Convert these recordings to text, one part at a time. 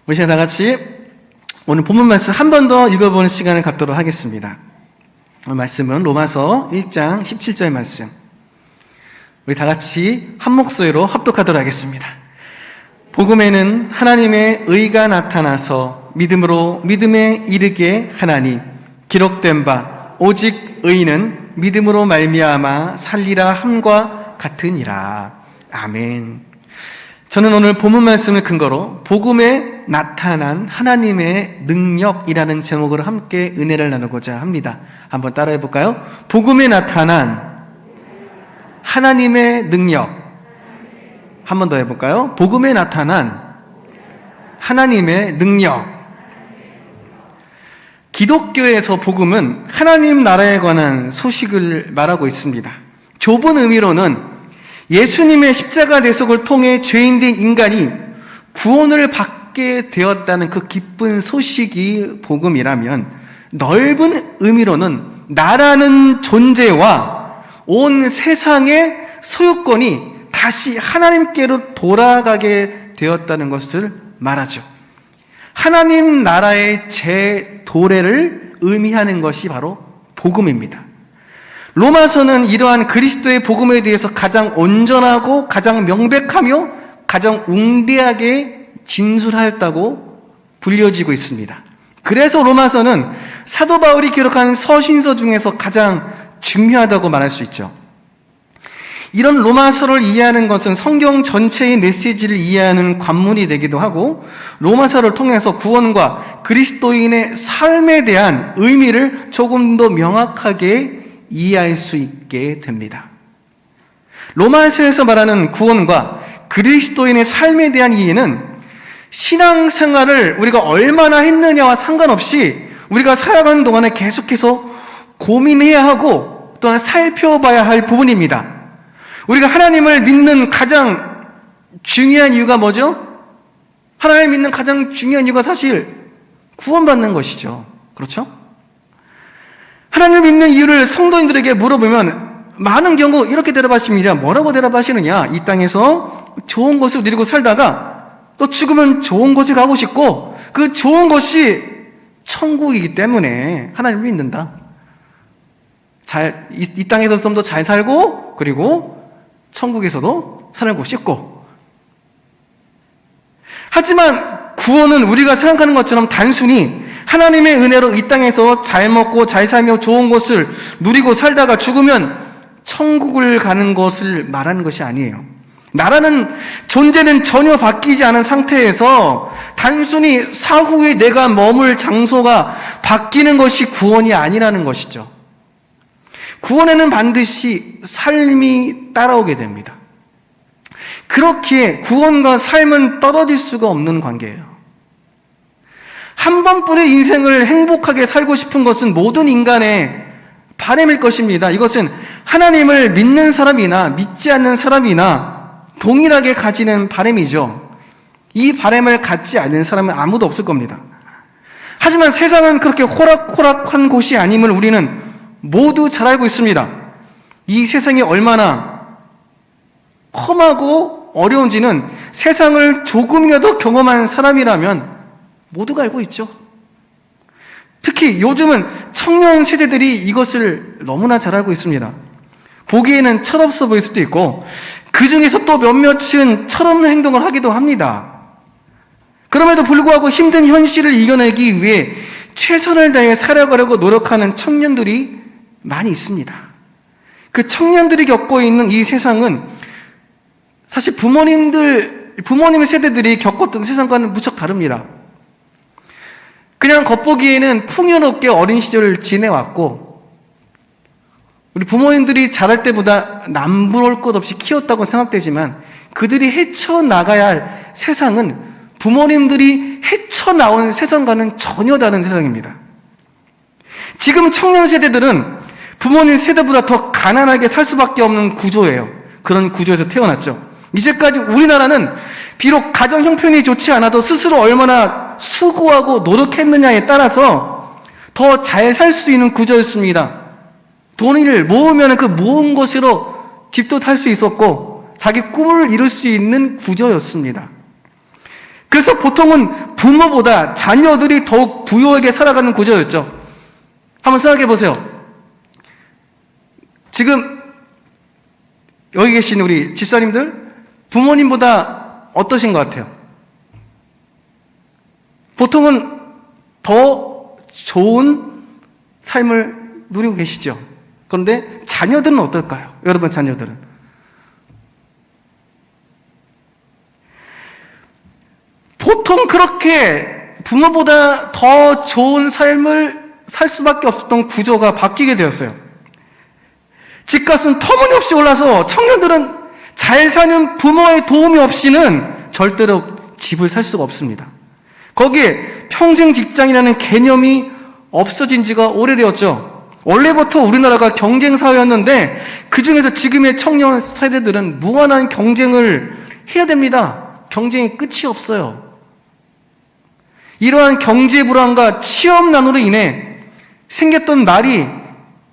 우리 시간 다 같이 오늘 본문 말씀 한 번 더 읽어보는 시간을 갖도록 하겠습니다. 오늘 말씀은 로마서 1장 17절 말씀. 우리 다 같이 한 목소리로 합독하도록 하겠습니다. 복음에는 하나님의 의가 나타나서 믿음으로 믿음에 이르게 하나니 기록된 바 오직 의인은 믿음으로 말미암아 살리라 함과 같으니라. 아멘. 저는 오늘 본문 말씀을 근거로 복음에 나타난 하나님의 능력이라는 제목으로 함께 은혜를 나누고자 합니다. 한번 따라해 볼까요? 복음에 나타난 하나님의 능력. 한 번 더 해볼까요? 복음에 나타난 하나님의 능력. 기독교에서 복음은 하나님 나라에 관한 소식을 말하고 있습니다. 좁은 의미로는 예수님의 십자가 대속을 통해 죄인된 인간이 구원을 받게 되었다는 그 기쁜 소식이 복음이라면, 넓은 의미로는 나라는 존재와 온 세상의 소유권이 다시 하나님께로 돌아가게 되었다는 것을 말하죠. 하나님 나라의 재도래를 의미하는 것이 바로 복음입니다. 로마서는 이러한 그리스도의 복음에 대해서 가장 온전하고 가장 명백하며 가장 웅대하게 진술하였다고 불려지고 있습니다. 그래서 로마서는 사도 바울이 기록한 서신서 중에서 가장 중요하다고 말할 수 있죠. 이런 로마서를 이해하는 것은 성경 전체의 메시지를 이해하는 관문이 되기도 하고, 로마서를 통해서 구원과 그리스도인의 삶에 대한 의미를 조금 더 명확하게 이해할 수 있게 됩니다. 로마서에서 말하는 구원과 그리스도인의 삶에 대한 이해는 신앙생활을 우리가 얼마나 했느냐와 상관없이 우리가 살아가는 동안에 계속해서 고민해야 하고 또한 살펴봐야 할 부분입니다. 우리가 하나님을 믿는 가장 중요한 이유가 뭐죠? 하나님을 믿는 가장 중요한 이유가 사실 구원받는 것이죠. 그렇죠? 하나님을 믿는 이유를 성도님들에게 물어보면 많은 경우 이렇게 대답하십니다. 뭐라고 대답하시느냐? 이 땅에서 좋은 것을 누리고 살다가 또 죽으면 좋은 곳에 가고 싶고, 그 좋은 것이 천국이기 때문에 하나님을 믿는다. 이 땅에서 좀 더 잘 살고, 그리고 천국에서도 살고 싶고. 하지만 구원은 우리가 생각하는 것처럼 단순히 하나님의 은혜로 이 땅에서 잘 먹고 잘 살며 좋은 것을 누리고 살다가 죽으면 천국을 가는 것을 말하는 것이 아니에요. 나라는 존재는 전혀 바뀌지 않은 상태에서 단순히 사후에 내가 머물 장소가 바뀌는 것이 구원이 아니라는 것이죠. 구원에는 반드시 삶이 따라오게 됩니다. 그렇기에 구원과 삶은 떨어질 수가 없는 관계예요. 한 번뿐의 인생을 행복하게 살고 싶은 것은 모든 인간의 바람일 것입니다. 이것은 하나님을 믿는 사람이나 믿지 않는 사람이나 동일하게 가지는 바람이죠. 이 바람을 갖지 않는 사람은 아무도 없을 겁니다. 하지만 세상은 그렇게 호락호락한 곳이 아님을 우리는 모두 잘 알고 있습니다. 이 세상이 얼마나 험하고 어려운지는 세상을 조금이라도 경험한 사람이라면 모두가 알고 있죠. 특히 요즘은 청년 세대들이 이것을 너무나 잘 알고 있습니다. 보기에는 철없어 보일 수도 있고, 그 중에서 또 몇몇은 철없는 행동을 하기도 합니다. 그럼에도 불구하고 힘든 현실을 이겨내기 위해 최선을 다해 살아가려고 노력하는 청년들이 많이 있습니다. 그 청년들이 겪고 있는 이 세상은 사실 부모님의 세대들이 겪었던 세상과는 무척 다릅니다. 그냥 겉보기에는 풍요롭게 어린 시절을 지내왔고, 우리 부모님들이 자랄 때보다 남부러울 것 없이 키웠다고 생각되지만, 그들이 헤쳐나가야 할 세상은 부모님들이 헤쳐나온 세상과는 전혀 다른 세상입니다. 지금 청년 세대들은 부모님 세대보다 더 가난하게 살 수밖에 없는 구조예요. 그런 구조에서 태어났죠. 이제까지 우리나라는 비록 가정 형편이 좋지 않아도 스스로 얼마나 수고하고 노력했느냐에 따라서 더 잘 살 수 있는 구조였습니다. 돈을 모으면 그 모은 것으로 집도 살 수 있었고 자기 꿈을 이룰 수 있는 구조였습니다. 그래서 보통은 부모보다 자녀들이 더욱 부유하게 살아가는 구조였죠. 한번 생각해 보세요. 지금 여기 계신 우리 집사님들, 부모님보다 어떠신 것 같아요? 보통은 더 좋은 삶을 누리고 계시죠. 그런데 자녀들은 어떨까요? 여러분 자녀들은. 보통 그렇게 부모보다 더 좋은 삶을 살 수밖에 없었던 구조가 바뀌게 되었어요. 집값은 터무니없이 올라서 청년들은 잘 사는 부모의 도움이 없이는 절대로 집을 살 수가 없습니다. 거기에 평생 직장이라는 개념이 없어진 지가 오래되었죠. 원래부터 우리나라가 경쟁사회였는데 그 중에서 지금의 청년 세대들은 무한한 경쟁을 해야 됩니다. 경쟁이 끝이 없어요. 이러한 경제 불안과 취업난으로 인해 생겼던 말이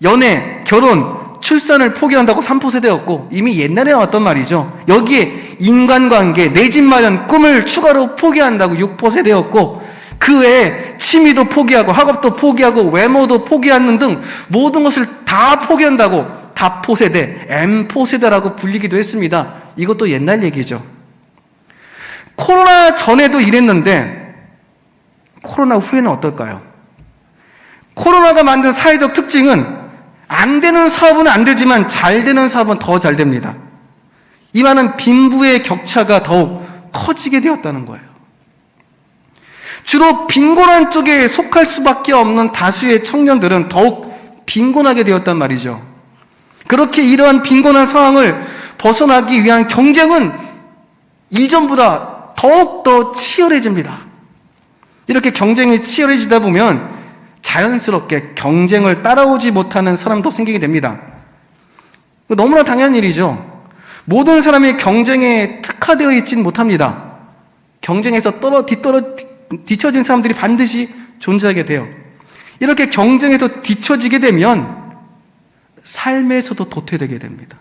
연애, 결혼, 출산을 포기한다고 3포세대였고 이미 옛날에 나왔던 말이죠. 여기에 인간관계, 내 집 마련, 꿈을 추가로 포기한다고 6포세대였고 그 외에 취미도 포기하고 학업도 포기하고 외모도 포기하는 등 모든 것을 다 포기한다고 다포세대, M포세대라고 불리기도 했습니다. 이것도 옛날 얘기죠. 코로나 전에도 이랬는데 코로나 후에는 어떨까요? 코로나가 만든 사회적 특징은 안 되는 사업은 안 되지만 잘 되는 사업은 더 잘 됩니다. 이 많은 빈부의 격차가 더욱 커지게 되었다는 거예요. 주로 빈곤한 쪽에 속할 수밖에 없는 다수의 청년들은 더욱 빈곤하게 되었단 말이죠. 그렇게 이러한 빈곤한 상황을 벗어나기 위한 경쟁은 이전보다 더욱 더 치열해집니다. 이렇게 경쟁이 치열해지다 보면 자연스럽게 경쟁을 따라오지 못하는 사람도 생기게 됩니다. 너무나 당연한 일이죠. 모든 사람이 경쟁에 특화되어 있지는 못합니다. 경쟁에서 뒤처진 사람들이 반드시 존재하게 돼요. 이렇게 경쟁에서 뒤처지게 되면 삶에서도 도태되게 됩니다.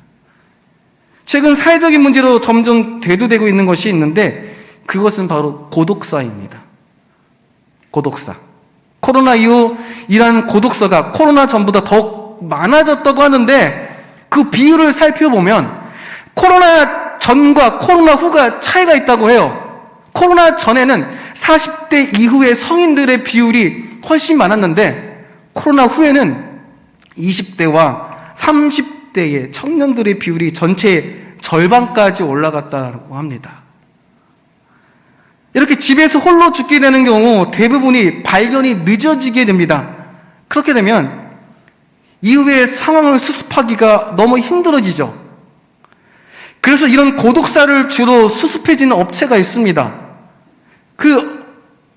최근 사회적인 문제로 점점 대두되고 있는 것이 있는데 그것은 바로 고독사입니다. 고독사. 코로나 이후 이러한 고독사가 코로나 전보다 더욱 많아졌다고 하는데 그 비율을 살펴보면 코로나 전과 코로나 후가 차이가 있다고 해요. 코로나 전에는 40대 이후의 성인들의 비율이 훨씬 많았는데 코로나 후에는 20대와 30대의 청년들의 비율이 전체의 절반까지 올라갔다고 합니다. 이렇게 집에서 홀로 죽게 되는 경우 대부분이 발견이 늦어지게 됩니다. 그렇게 되면 이후의 상황을 수습하기가 너무 힘들어지죠. 그래서 이런 고독사를 주로 수습해주는 업체가 있습니다. 그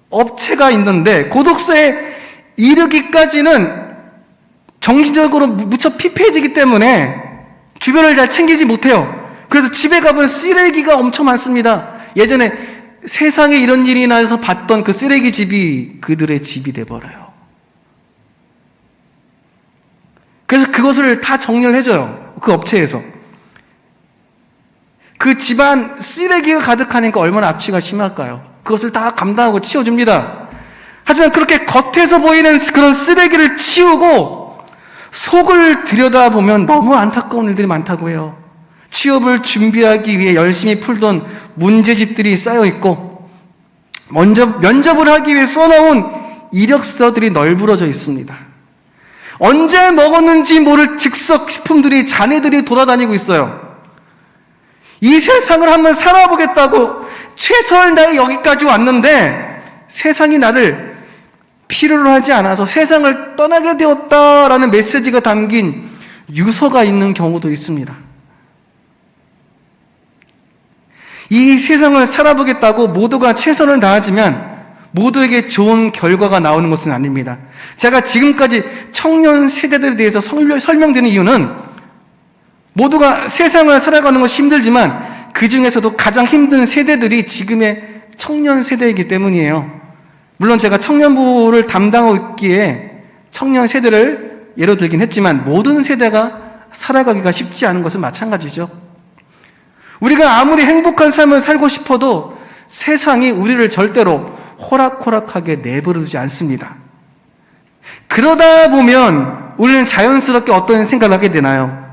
업체가 있는데 고독사에 이르기까지는 정신적으로 무척 피폐해지기 때문에 주변을 잘 챙기지 못해요. 그래서 집에 가면 쓰레기가 엄청 많습니다. 예전에 세상에 이런 일이 나서 봤던 그 쓰레기 집이 그들의 집이 돼버려요. 그래서 그것을 다 정리를 해줘요. 그 업체에서. 그 집안 쓰레기가 가득하니까 얼마나 악취가 심할까요? 그것을 다 감당하고 치워줍니다. 하지만 그렇게 겉에서 보이는 그런 쓰레기를 치우고 속을 들여다보면 너무 안타까운 일들이 많다고 해요. 취업을 준비하기 위해 열심히 풀던 문제집들이 쌓여있고 면접을 하기 위해 써놓은 이력서들이 널브러져 있습니다. 언제 먹었는지 모를 즉석식품들이 잔해들이 돌아다니고 있어요. 이 세상을 한번 살아보겠다고 최선을 다해 여기까지 왔는데 세상이 나를 필요로 하지 않아서 세상을 떠나게 되었다라는 메시지가 담긴 유서가 있는 경우도 있습니다. 이 세상을 살아보겠다고 모두가 최선을 다하지만 모두에게 좋은 결과가 나오는 것은 아닙니다. 제가 지금까지 청년 세대들에 대해서 설명드리는 이유는 모두가 세상을 살아가는 것이 힘들지만 그 중에서도 가장 힘든 세대들이 지금의 청년 세대이기 때문이에요. 물론 제가 청년부를 담당하고 있기에 청년 세대를 예로 들긴 했지만 모든 세대가 살아가기가 쉽지 않은 것은 마찬가지죠. 우리가 아무리 행복한 삶을 살고 싶어도 세상이 우리를 절대로 호락호락하게 내버려두지 않습니다. 그러다 보면 우리는 자연스럽게 어떤 생각을 하게 되나요?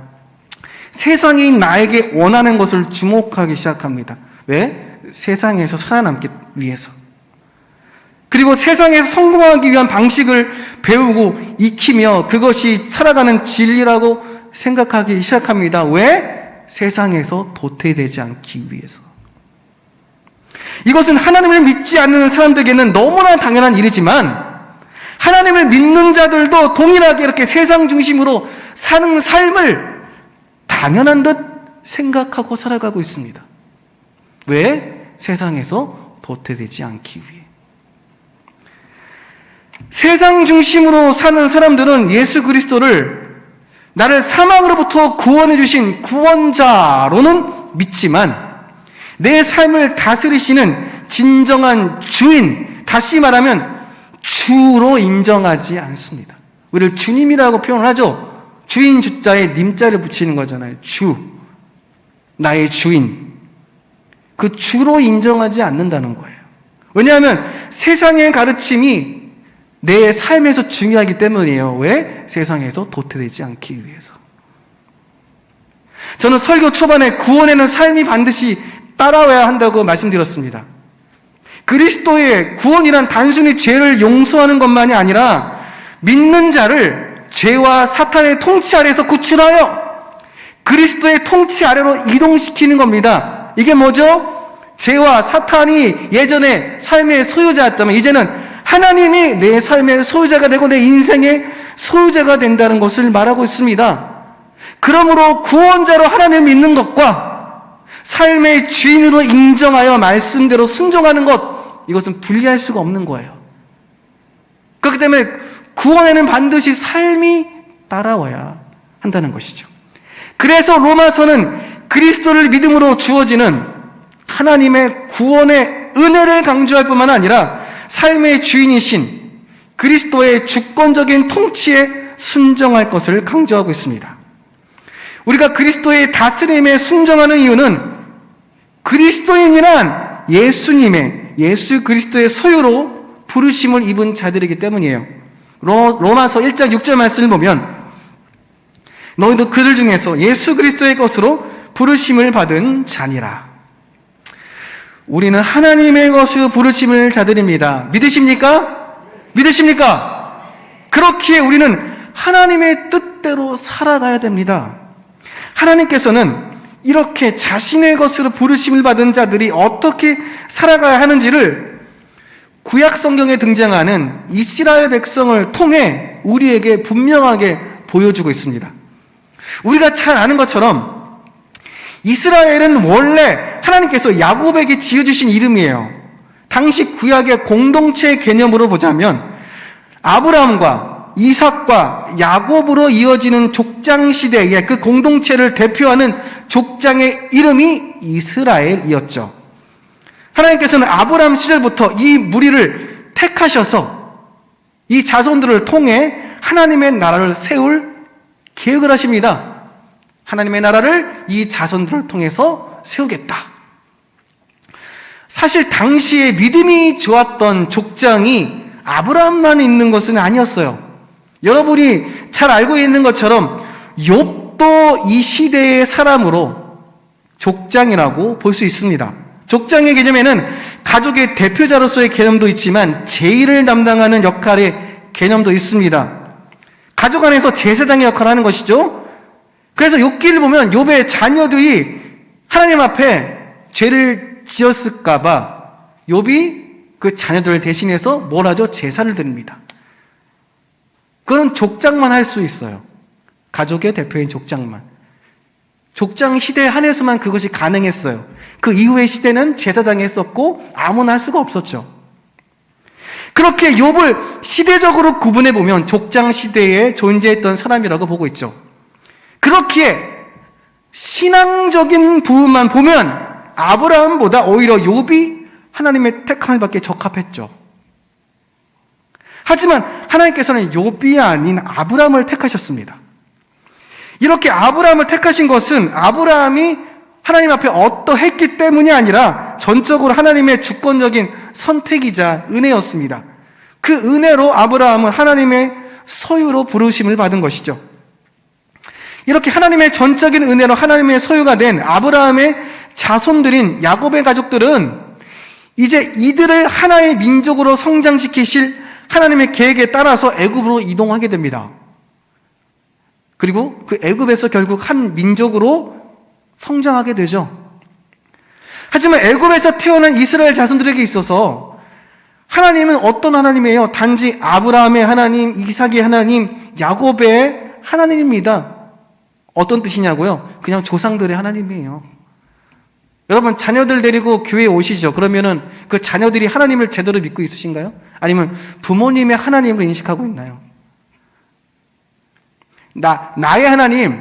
세상이 나에게 원하는 것을 주목하기 시작합니다. 왜? 세상에서 살아남기 위해서. 그리고 세상에서 성공하기 위한 방식을 배우고 익히며 그것이 살아가는 진리라고 생각하기 시작합니다. 왜? 세상에서 도태되지 않기 위해서. 이것은 하나님을 믿지 않는 사람들에게는 너무나 당연한 일이지만 하나님을 믿는 자들도 동일하게 이렇게 세상 중심으로 사는 삶을 당연한 듯 생각하고 살아가고 있습니다. 왜? 세상에서 도태되지 않기 위해. 세상 중심으로 사는 사람들은 예수 그리스도를 나를 사망으로부터 구원해 주신 구원자로는 믿지만 내 삶을 다스리시는 진정한 주인, 다시 말하면 주로 인정하지 않습니다. 우리를 주님이라고 표현을 하죠. 주인 주자에 님자를 붙이는 거잖아요. 주, 나의 주인. 그 주로 인정하지 않는다는 거예요. 왜냐하면 세상의 가르침이 내 삶에서 중요하기 때문이에요. 왜? 세상에서 도태되지 않기 위해서. 저는 설교 초반에 구원에는 삶이 반드시 따라와야 한다고 말씀드렸습니다. 그리스도의 구원이란 단순히 죄를 용서하는 것만이 아니라 믿는 자를 죄와 사탄의 통치 아래에서 구출하여 그리스도의 통치 아래로 이동시키는 겁니다. 이게 뭐죠? 죄와 사탄이 예전에 삶의 소유자였다면 이제는 하나님이 내 삶의 소유자가 되고 내 인생의 소유자가 된다는 것을 말하고 있습니다. 그러므로 구원자로 하나님을 믿는 것과 삶의 주인으로 인정하여 말씀대로 순종하는 것, 이것은 분리할 수가 없는 거예요. 그렇기 때문에 구원에는 반드시 삶이 따라와야 한다는 것이죠. 그래서 로마서는 그리스도를 믿음으로 주어지는 하나님의 구원의 은혜를 강조할 뿐만 아니라 삶의 주인이신 그리스도의 주권적인 통치에 순종할 것을 강조하고 있습니다. 우리가 그리스도의 다스림에 순종하는 이유는 그리스도인이란 예수 그리스도의 소유로 부르심을 입은 자들이기 때문이에요. 로마서 1장 6절 말씀을 보면 너희도 그들 중에서 예수 그리스도의 것으로 부르심을 받은 자니라. 우리는 하나님의 것으로 부르심을 자들입니다. 믿으십니까? 믿으십니까? 그렇기에 우리는 하나님의 뜻대로 살아가야 됩니다. 하나님께서는 이렇게 자신의 것으로 부르심을 받은 자들이 어떻게 살아가야 하는지를 구약 성경에 등장하는 이스라엘 백성을 통해 우리에게 분명하게 보여주고 있습니다. 우리가 잘 아는 것처럼 이스라엘은 원래 하나님께서 야곱에게 지어주신 이름이에요. 당시 구약의 공동체 개념으로 보자면 아브라함과 이삭과 야곱으로 이어지는 족장 시대의 그 공동체를 대표하는 족장의 이름이 이스라엘이었죠. 하나님께서는 아브라함 시절부터 이 무리를 택하셔서 이 자손들을 통해 하나님의 나라를 세울 계획을 하십니다. 하나님의 나라를 이 자손들을 통해서 세우겠다. 사실 당시에 믿음이 좋았던 족장이 아브라함만 있는 것은 아니었어요. 여러분이 잘 알고 있는 것처럼 욥도 이 시대의 사람으로 족장이라고 볼 수 있습니다. 족장의 개념에는 가족의 대표자로서의 개념도 있지만 제일을 담당하는 역할의 개념도 있습니다. 가족 안에서 제사장의 역할을 하는 것이죠. 그래서 욥기를 보면 욥의 자녀들이 하나님 앞에 죄를 지었을까봐 욥이 그 자녀들을 대신해서 뭘 하죠? 제사를 드립니다. 그건 족장만 할 수 있어요. 가족의 대표인 족장만. 족장 시대에 한해서만 그것이 가능했어요. 그 이후의 시대는 제사장이 했었고 아무나 할 수가 없었죠. 그렇게 욥을 시대적으로 구분해 보면 족장 시대에 존재했던 사람이라고 보고 있죠. 그렇기에 신앙적인 부분만 보면 아브라함보다 오히려 욥이 하나님의 택함을 받기에 적합했죠. 하지만 하나님께서는 욥이 아닌 아브라함을 택하셨습니다. 이렇게 아브라함을 택하신 것은 아브라함이 하나님 앞에 어떠했기 때문이 아니라 전적으로 하나님의 주권적인 선택이자 은혜였습니다. 그 은혜로 아브라함은 하나님의 소유로 부르심을 받은 것이죠. 이렇게 하나님의 전적인 은혜로 하나님의 소유가 된 아브라함의 자손들인 야곱의 가족들은 이제 이들을 하나의 민족으로 성장시키실 하나님의 계획에 따라서 애굽으로 이동하게 됩니다. 그리고 그 애굽에서 결국 한 민족으로 성장하게 되죠. 하지만 애굽에서 태어난 이스라엘 자손들에게 있어서 하나님은 어떤 하나님이에요? 단지 아브라함의 하나님, 이삭의 하나님, 야곱의 하나님입니다. 어떤 뜻이냐고요? 그냥 조상들의 하나님이에요. 여러분, 자녀들 데리고 교회에 오시죠. 그러면은 그 자녀들이 하나님을 제대로 믿고 있으신가요? 아니면 부모님의 하나님을 인식하고 있나요? 나의 하나님,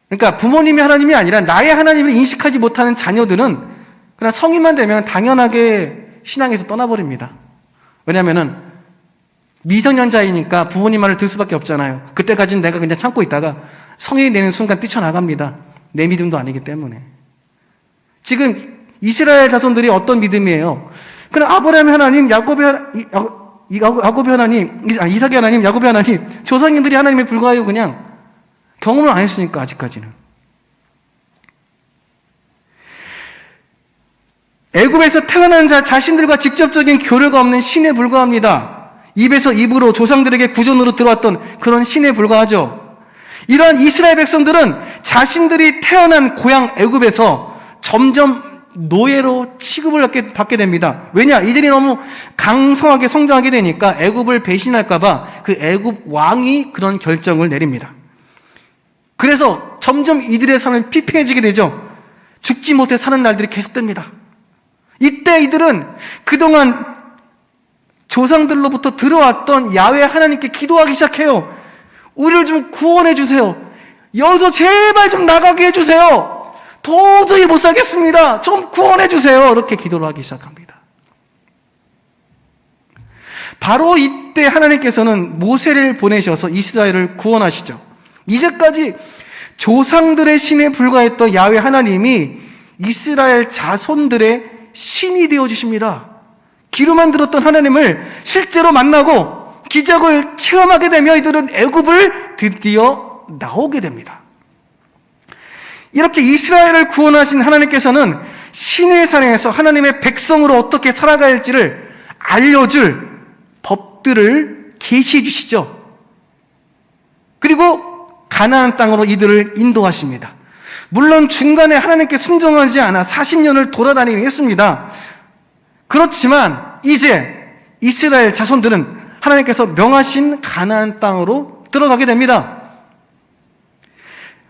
그러니까 부모님의 하나님이 아니라 나의 하나님을 인식하지 못하는 자녀들은 그냥 성인만 되면 당연하게 신앙에서 떠나버립니다. 왜냐면은 미성년자이니까 부모님 말을 들 수밖에 없잖아요. 그때까지는 내가 그냥 참고 있다가 성인이 되는 순간 뛰쳐나갑니다. 내 믿음도 아니기 때문에. 지금 이스라엘 자손들이 어떤 믿음이에요? 그냥 아브라함의 하나님, 야곱의 하나님, 이삭의 하나님, 야곱의 하나님, 조상님들이 하나님에 불과해요. 그냥 경험을 안 했으니까 아직까지는. 애굽에서 태어난 자 자신들과 직접적인 교류가 없는 신에 불과합니다. 입에서 입으로 조상들에게 구전으로 들어왔던 그런 신에 불과하죠. 이러한 이스라엘 백성들은 자신들이 태어난 고향 애굽에서 점점 노예로 취급을 받게 됩니다. 왜냐? 이들이 너무 강성하게 성장하게 되니까 애굽을 배신할까봐 그 애굽 왕이 그런 결정을 내립니다. 그래서 점점 이들의 삶은 피폐해지게 되죠. 죽지 못해 사는 날들이 계속됩니다. 이때 이들은 그동안 조상들로부터 들어왔던 야훼 하나님께 기도하기 시작해요. 우리를 좀 구원해 주세요. 여기서 제발 좀 나가게 해주세요. 도저히 못 살겠습니다. 좀 구원해 주세요. 이렇게 기도를 하기 시작합니다. 바로 이때 하나님께서는 모세를 보내셔서 이스라엘을 구원하시죠. 이제까지 조상들의 신에 불과했던 야훼 하나님이 이스라엘 자손들의 신이 되어주십니다. 귀로만 들었던 하나님을 실제로 만나고 기적을 체험하게 되며 이들은 애굽을 드디어 나오게 됩니다. 이렇게 이스라엘을 구원하신 하나님께서는 시내산에서 하나님의 백성으로 어떻게 살아가야 할지를 알려줄 법들을 계시해 주시죠. 그리고 가나안 땅으로 이들을 인도하십니다. 물론 중간에 하나님께 순종하지 않아 40년을 돌아다니긴 했습니다. 그렇지만 이제 이스라엘 자손들은 하나님께서 명하신 가나안 땅으로 들어가게 됩니다.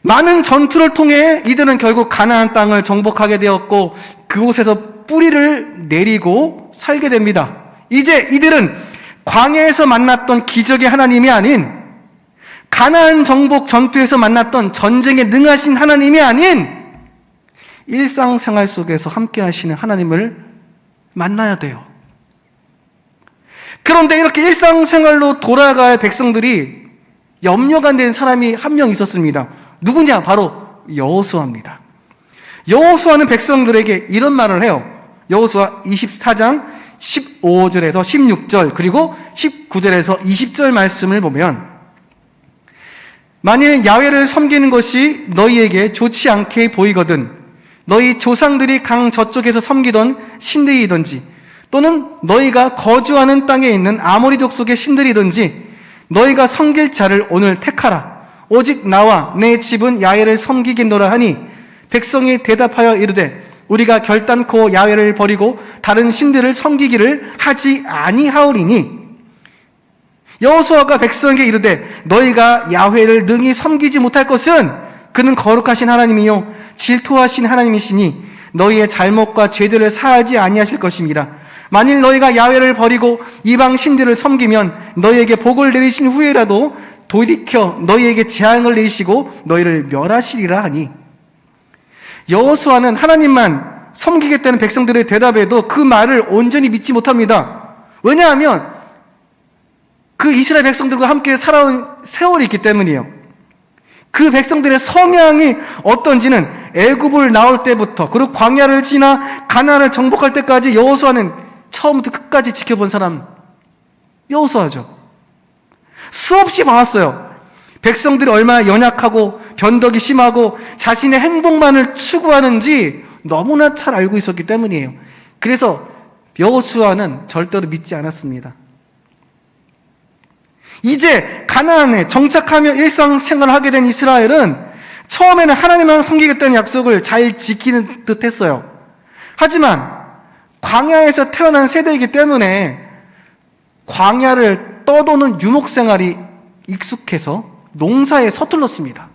많은 전투를 통해 이들은 결국 가나안 땅을 정복하게 되었고 그곳에서 뿌리를 내리고 살게 됩니다. 이제 이들은 광야에서 만났던 기적의 하나님이 아닌 가나안 정복 전투에서 만났던 전쟁에 능하신 하나님이 아닌 일상생활 속에서 함께 하시는 하나님을 만나야 돼요. 그런데 이렇게 일상생활로 돌아갈 백성들이 염려가 된 사람이 한 명 있었습니다. 누구냐? 바로 여호수아입니다. 여호수아는 백성들에게 이런 말을 해요. 여호수아 24장 15절에서 16절 그리고 19절에서 20절 말씀을 보면 만일 야훼를 섬기는 것이 너희에게 좋지 않게 보이거든 너희 조상들이 강 저쪽에서 섬기던 신들이든지 또는 너희가 거주하는 땅에 있는 아모리 족속의 신들이든지 너희가 섬길 자를 오늘 택하라. 오직 나와 내 집은 야훼를 섬기겠노라 하니 백성이 대답하여 이르되 우리가 결단코 야훼를 버리고 다른 신들을 섬기기를 하지 아니하오리니 여호수아가 백성에게 이르되 너희가 야훼를 능히 섬기지 못할 것은 그는 거룩하신 하나님이요 질투하신 하나님이시니 너희의 잘못과 죄들을 사하지 아니하실 것입니다. 만일 너희가 야훼를 버리고 이방 신들을 섬기면 너희에게 복을 내리신 후에라도 돌이켜 너희에게 재앙을 내리시고 너희를 멸하시리라 하니 여호수아는 하나님만 섬기겠다는 백성들의 대답에도 그 말을 온전히 믿지 못합니다. 왜냐하면 그 이스라엘 백성들과 함께 살아온 세월이 있기 때문이에요. 그 백성들의 성향이 어떤지는 애굽을 나올 때부터 그리고 광야를 지나 가나안을 정복할 때까지 여호수아는 처음부터 끝까지 지켜본 사람 여호수아죠. 수없이 봐왔어요. 백성들이 얼마나 연약하고 변덕이 심하고 자신의 행복만을 추구하는지 너무나 잘 알고 있었기 때문이에요. 그래서 여호수아는 절대로 믿지 않았습니다. 이제 가나안에 정착하며 일상생활을 하게 된 이스라엘은 처음에는 하나님만 섬기겠다는 약속을 잘 지키는 듯 했어요. 하지만 광야에서 태어난 세대이기 때문에 광야를 떠도는 유목생활이 익숙해서 농사에 서툴렀습니다.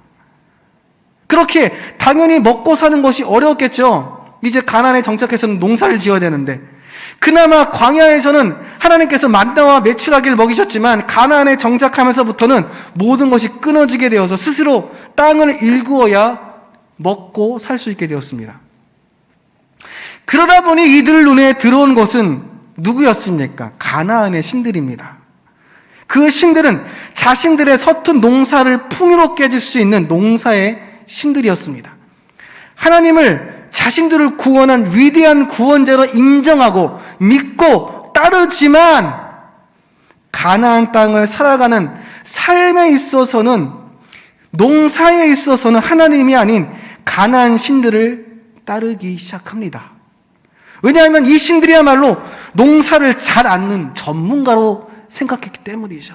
그렇게 당연히 먹고 사는 것이 어려웠겠죠. 이제 가나안에 정착해서는 농사를 지어야 되는데 그나마 광야에서는 하나님께서 만나와 메추라기를 먹이셨지만 가나안에 정착하면서부터는 모든 것이 끊어지게 되어서 스스로 땅을 일구어야 먹고 살 수 있게 되었습니다. 그러다 보니 이들 눈에 들어온 것은 누구였습니까? 가나안의 신들입니다. 그 신들은 자신들의 서툰 농사를 풍요롭게 해줄 수 있는 농사의 신들이었습니다. 하나님을 자신들을 구원한 위대한 구원자로 인정하고 믿고 따르지만 가나안 땅을 살아가는 삶에 있어서는 농사에 있어서는 하나님이 아닌 가나안 신들을 따르기 시작합니다. 왜냐하면 이 신들이야말로 농사를 잘 아는 전문가로 생각했기 때문이죠.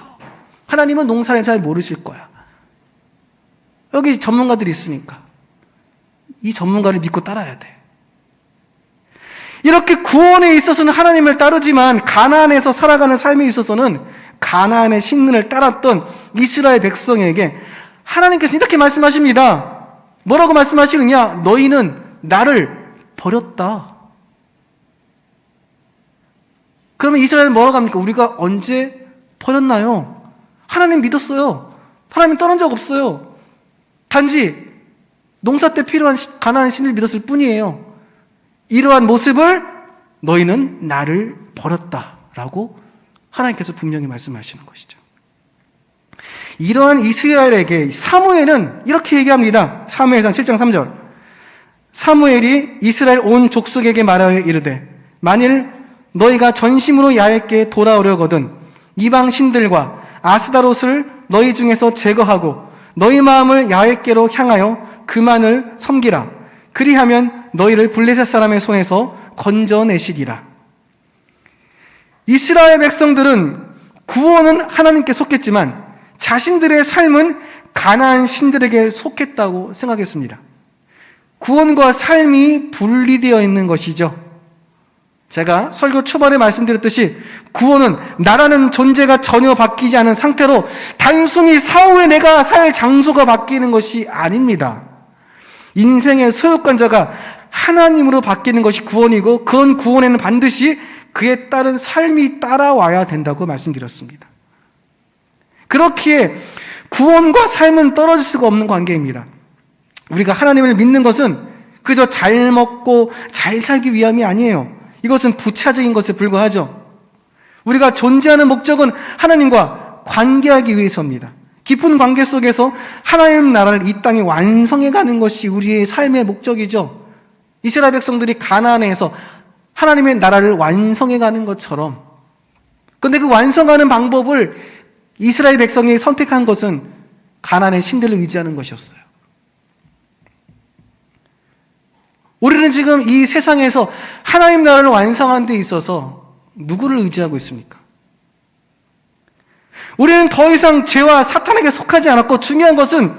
하나님은 농사를 잘 모르실 거야. 여기 전문가들이 있으니까 이 전문가를 믿고 따라야 돼. 이렇게 구원에 있어서는 하나님을 따르지만 가나안에서 살아가는 삶에 있어서는 가나안의 신을 따랐던 이스라엘 백성에게 하나님께서 이렇게 말씀하십니다. 뭐라고 말씀하시느냐? 너희는 나를 버렸다. 그러면 이스라엘은 뭐라고 합니까? 우리가 언제 버렸나요? 하나님 믿었어요. 하나님 떠난 적 없어요. 단지 농사 때 필요한 가나안 신을 믿었을 뿐이에요. 이러한 모습을 너희는 나를 버렸다라고 하나님께서 분명히 말씀하시는 것이죠. 이러한 이스라엘에게 사무엘은 이렇게 얘기합니다. 사무엘상 7장 3절. 사무엘이 이스라엘 온 족속에게 말하여 이르되 만일 너희가 전심으로 야훼께 돌아오려거든 이방 신들과 아스다롯을 너희 중에서 제거하고 너희 마음을 야훼께로 향하여 그만을 섬기라. 그리하면 너희를 블레셋 사람의 손에서 건져내시리라. 이스라엘 백성들은 구원은 하나님께 속했지만 자신들의 삶은 가나안 신들에게 속했다고 생각했습니다. 구원과 삶이 분리되어 있는 것이죠. 제가 설교 초반에 말씀드렸듯이 구원은 나라는 존재가 전혀 바뀌지 않은 상태로 단순히 사후에 내가 살 장소가 바뀌는 것이 아닙니다. 인생의 소유권자가 하나님으로 바뀌는 것이 구원이고 그런 구원에는 반드시 그에 따른 삶이 따라와야 된다고 말씀드렸습니다. 그렇기에 구원과 삶은 떨어질 수가 없는 관계입니다. 우리가 하나님을 믿는 것은 그저 잘 먹고 잘 살기 위함이 아니에요. 이것은 부차적인 것에 불과하죠. 우리가 존재하는 목적은 하나님과 관계하기 위해서입니다. 깊은 관계 속에서 하나님 나라를 이 땅에 완성해가는 것이 우리의 삶의 목적이죠. 이스라엘 백성들이 가나안에서 하나님의 나라를 완성해가는 것처럼. 그런데 그 완성하는 방법을 이스라엘 백성이 선택한 것은 가나안의 신들을 의지하는 것이었어요. 우리는 지금 이 세상에서 하나님 나라를 완성하는 데 있어서 누구를 의지하고 있습니까? 우리는 더 이상 죄와 사탄에게 속하지 않았고 중요한 것은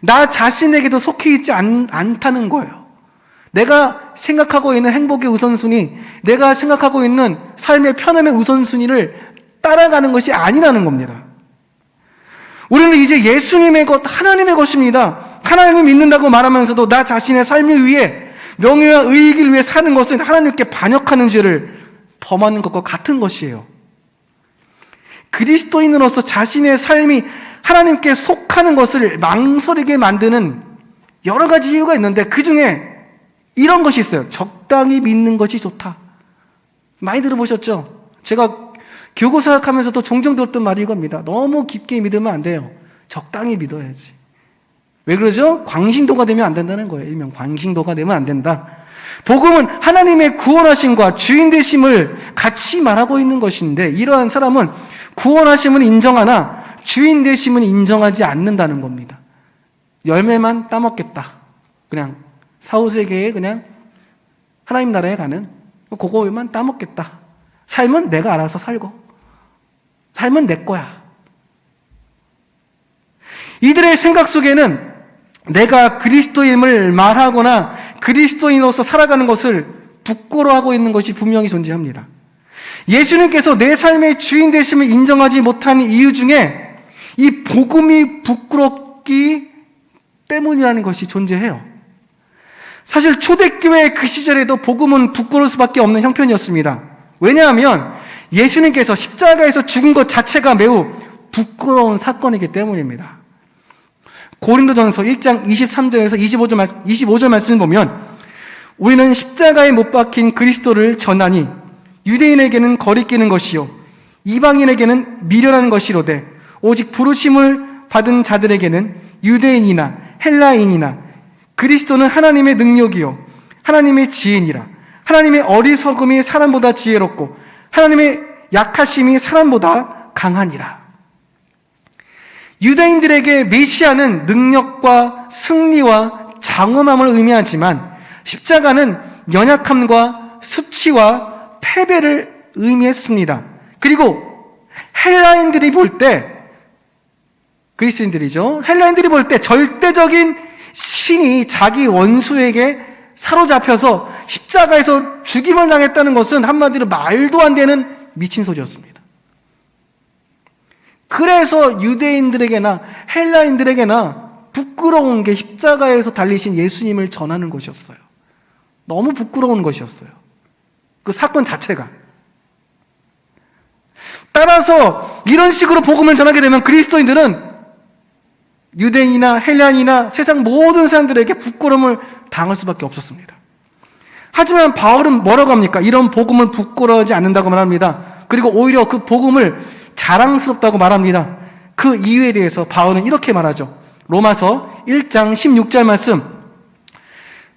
나 자신에게도 속해 있지 않다는 거예요. 내가 생각하고 있는 행복의 우선순위, 내가 생각하고 있는 삶의 편함의 우선순위를 따라가는 것이 아니라는 겁니다. 우리는 이제 예수님의 것, 하나님의 것입니다. 하나님을 믿는다고 말하면서도 나 자신의 삶을 위해 명예와 의익을 위해 사는 것은 하나님께 반역하는 죄를 범하는 것과 같은 것이에요. 그리스도인으로서 자신의 삶이 하나님께 속하는 것을 망설이게 만드는 여러 가지 이유가 있는데 그 중에 이런 것이 있어요. 적당히 믿는 것이 좋다. 많이 들어보셨죠? 제가 교고 사역하면서도 종종 들었던 말이 이겁니다. 너무 깊게 믿으면 안 돼요. 적당히 믿어야지. 왜 그러죠? 광신도가 되면 안 된다는 거예요. 일명 광신도가 되면 안 된다. 복음은 하나님의 구원하심과 주인 되심을 같이 말하고 있는 것인데, 이러한 사람은 구원하심은 인정하나 주인 되심은 인정하지 않는다는 겁니다. 열매만 따먹겠다. 그냥 사후세계에 그냥 하나님 나라에 가는 그거만 따먹겠다. 삶은 내가 알아서 살고, 삶은 내 거야. 이들의 생각 속에는 내가 그리스도임을 말하거나 그리스도인으로서 살아가는 것을 부끄러워하고 있는 것이 분명히 존재합니다. 예수님께서 내 삶의 주인 되심을 인정하지 못하는 이유 중에 이 복음이 부끄럽기 때문이라는 것이 존재해요. 사실 초대교회 그 시절에도 복음은 부끄러울 수밖에 없는 형편이었습니다. 왜냐하면 예수님께서 십자가에서 죽은 것 자체가 매우 부끄러운 사건이기 때문입니다. 고린도전서 1장 23절에서 25절 말씀을 보면 우리는 십자가에 못 박힌 그리스도를 전하니 유대인에게는 거리끼는 것이요 이방인에게는 미련한 것이로되 오직 부르심을 받은 자들에게는 유대인이나 헬라인이나 그리스도는 하나님의 능력이요 하나님의 지혜니라. 하나님의 어리석음이 사람보다 지혜롭고 하나님의 약하심이 사람보다 강하니라. 유대인들에게 메시아는 능력과 승리와 장엄함을 의미하지만 십자가는 연약함과 수치와 패배를 의미했습니다. 그리고 헬라인들이 볼 때, 그리스인들이죠. 헬라인들이 볼 때 절대적인 신이 자기 원수에게 사로잡혀서 십자가에서 죽임을 당했다는 것은 한마디로 말도 안 되는 미친 소리였습니다. 그래서 유대인들에게나 헬라인들에게나 부끄러운 게 십자가에서 달리신 예수님을 전하는 것이었어요. 너무 부끄러운 것이었어요. 그 사건 자체가. 따라서 이런 식으로 복음을 전하게 되면 그리스도인들은 유대인이나 헬라인이나 세상 모든 사람들에게 부끄러움을 당할 수밖에 없었습니다. 하지만 바울은 뭐라고 합니까? 이런 복음을 부끄러워하지 않는다고 말합니다. 그리고 오히려 그 복음을 자랑스럽다고 말합니다. 그 이유에 대해서 바울은 이렇게 말하죠. 로마서 1장 16절 말씀.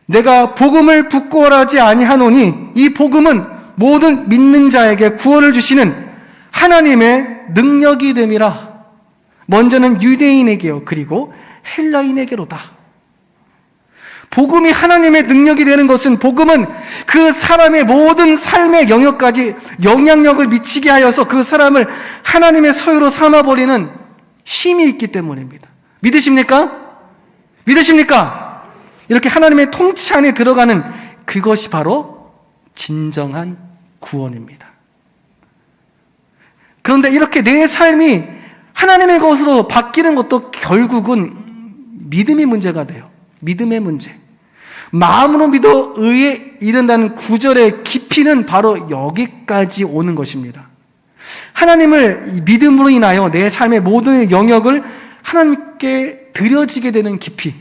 내가 복음을 부끄러워하지 아니하노니 이 복음은 모든 믿는 자에게 구원을 주시는 하나님의 능력이 됨이라. 먼저는 유대인에게요. 그리고 헬라인에게로다. 복음이 하나님의 능력이 되는 것은 복음은 그 사람의 모든 삶의 영역까지 영향력을 미치게 하여서 그 사람을 하나님의 소유로 삼아버리는 힘이 있기 때문입니다. 믿으십니까? 믿으십니까? 이렇게 하나님의 통치 안에 들어가는 그것이 바로 진정한 구원입니다. 그런데 이렇게 내 삶이 하나님의 것으로 바뀌는 것도 결국은 믿음이 문제가 돼요. 믿음의 문제. 마음으로 믿어 의에 이른다는 구절의 깊이는 바로 여기까지 오는 것입니다. 하나님을 믿음으로 인하여 내 삶의 모든 영역을 하나님께 드려지게 되는 깊이.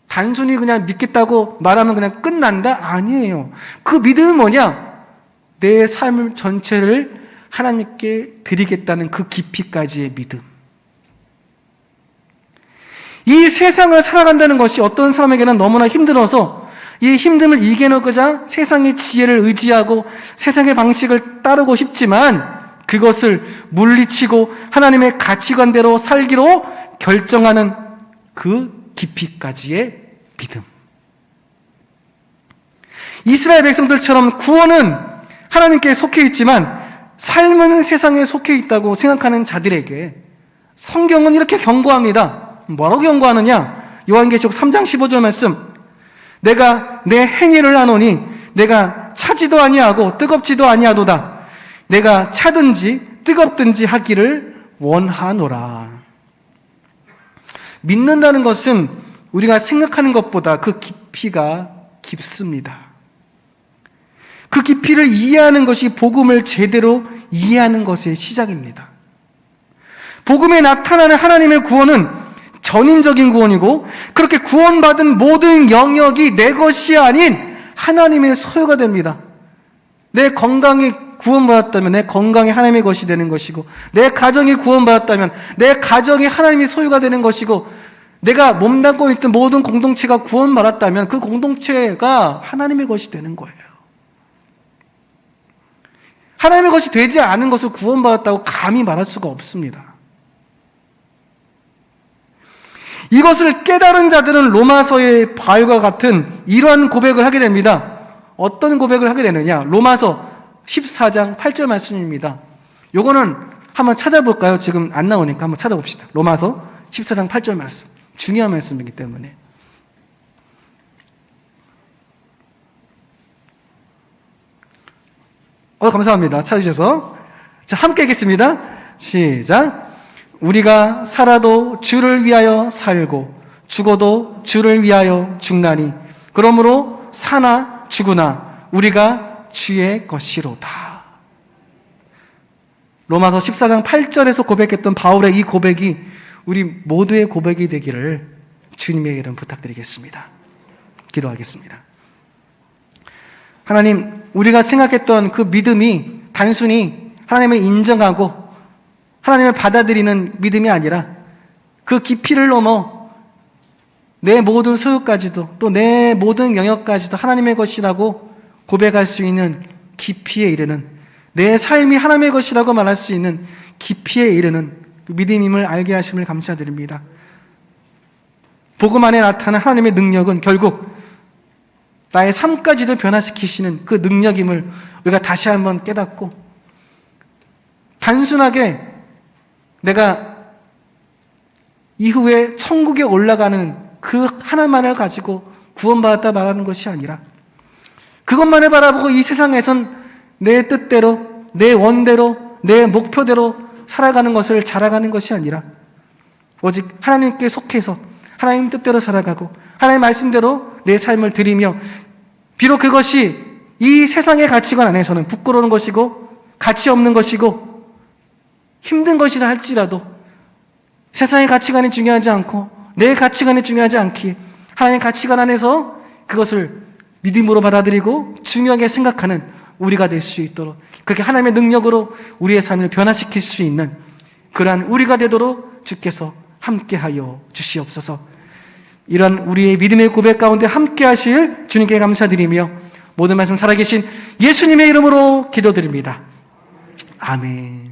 단순히 그냥 믿겠다고 말하면 그냥 끝난다? 아니에요. 그 믿음은 뭐냐? 내 삶 전체를 하나님께 드리겠다는 그 깊이까지의 믿음. 이 세상을 살아간다는 것이 어떤 사람에게는 너무나 힘들어서 이 힘듦을 이겨내고자 세상의 지혜를 의지하고 세상의 방식을 따르고 싶지만 그것을 물리치고 하나님의 가치관대로 살기로 결정하는 그 깊이까지의 믿음. 이스라엘 백성들처럼 구원은 하나님께 속해 있지만 삶은 세상에 속해 있다고 생각하는 자들에게 성경은 이렇게 경고합니다. 뭐라고 경고하느냐? 요한계시록 3장 15절 말씀. 내가 내 행위를 아노니 내가 차지도 아니하고 뜨겁지도 아니하도다. 내가 차든지 뜨겁든지 하기를 원하노라. 믿는다는 것은 우리가 생각하는 것보다 그 깊이가 깊습니다. 그 깊이를 이해하는 것이 복음을 제대로 이해하는 것의 시작입니다. 복음에 나타나는 하나님의 구원은 전인적인 구원이고 그렇게 구원받은 모든 영역이 내 것이 아닌 하나님의 소유가 됩니다. 내 건강이 구원받았다면 내 건강이 하나님의 것이 되는 것이고 내 가정이 구원받았다면 내 가정이 하나님의 소유가 되는 것이고 내가 몸담고 있던 모든 공동체가 구원받았다면 그 공동체가 하나님의 것이 되는 거예요. 하나님의 것이 되지 않은 것을 구원받았다고 감히 말할 수가 없습니다. 이것을 깨달은 자들은 로마서의 바울과 같은 이러한 고백을 하게 됩니다. 어떤 고백을 하게 되느냐? 로마서 14장 8절 말씀입니다. 요거는 한번 찾아볼까요? 지금 안 나오니까 한번 찾아봅시다. 로마서 14장 8절 말씀. 중요한 말씀이기 때문에. 감사합니다. 찾으셔서. 자, 함께 읽겠습니다. 시작. 우리가 살아도 주를 위하여 살고 죽어도 주를 위하여 죽나니 그러므로 사나 죽으나 우리가 주의 것이로다. 로마서 14장 8절에서 고백했던 바울의 이 고백이 우리 모두의 고백이 되기를 주님의 이름 부탁드리겠습니다. 기도하겠습니다. 하나님, 우리가 생각했던 그 믿음이 단순히 하나님을 인정하고 하나님을 받아들이는 믿음이 아니라 그 깊이를 넘어 내 모든 소유까지도 또 내 모든 영역까지도 하나님의 것이라고 고백할 수 있는 깊이에 이르는 내 삶이 하나님의 것이라고 말할 수 있는 깊이에 이르는 그 믿음임을 알게 하심을 감사드립니다. 복음 안에 나타난 하나님의 능력은 결국 나의 삶까지도 변화시키시는 그 능력임을 우리가 다시 한번 깨닫고 단순하게 내가 이후에 천국에 올라가는 그 하나만을 가지고 구원받았다 말하는 것이 아니라 그것만을 바라보고 이 세상에선 내 뜻대로, 내 원대로, 내 목표대로 살아가는 것을 자랑하는 것이 아니라 오직 하나님께 속해서 하나님 뜻대로 살아가고 하나님 말씀대로 내 삶을 드리며 비록 그것이 이 세상의 가치관 안에서는 부끄러운 것이고 가치 없는 것이고 힘든 것이라 할지라도 세상의 가치관이 중요하지 않고 내 가치관이 중요하지 않기에 하나님의 가치관 안에서 그것을 믿음으로 받아들이고 중요하게 생각하는 우리가 될 수 있도록 그렇게 하나님의 능력으로 우리의 삶을 변화시킬 수 있는 그러한 우리가 되도록 주께서 함께하여 주시옵소서. 이러한 우리의 믿음의 고백 가운데 함께하실 주님께 감사드리며 모든 말씀 살아계신 예수님의 이름으로 기도드립니다. 아멘.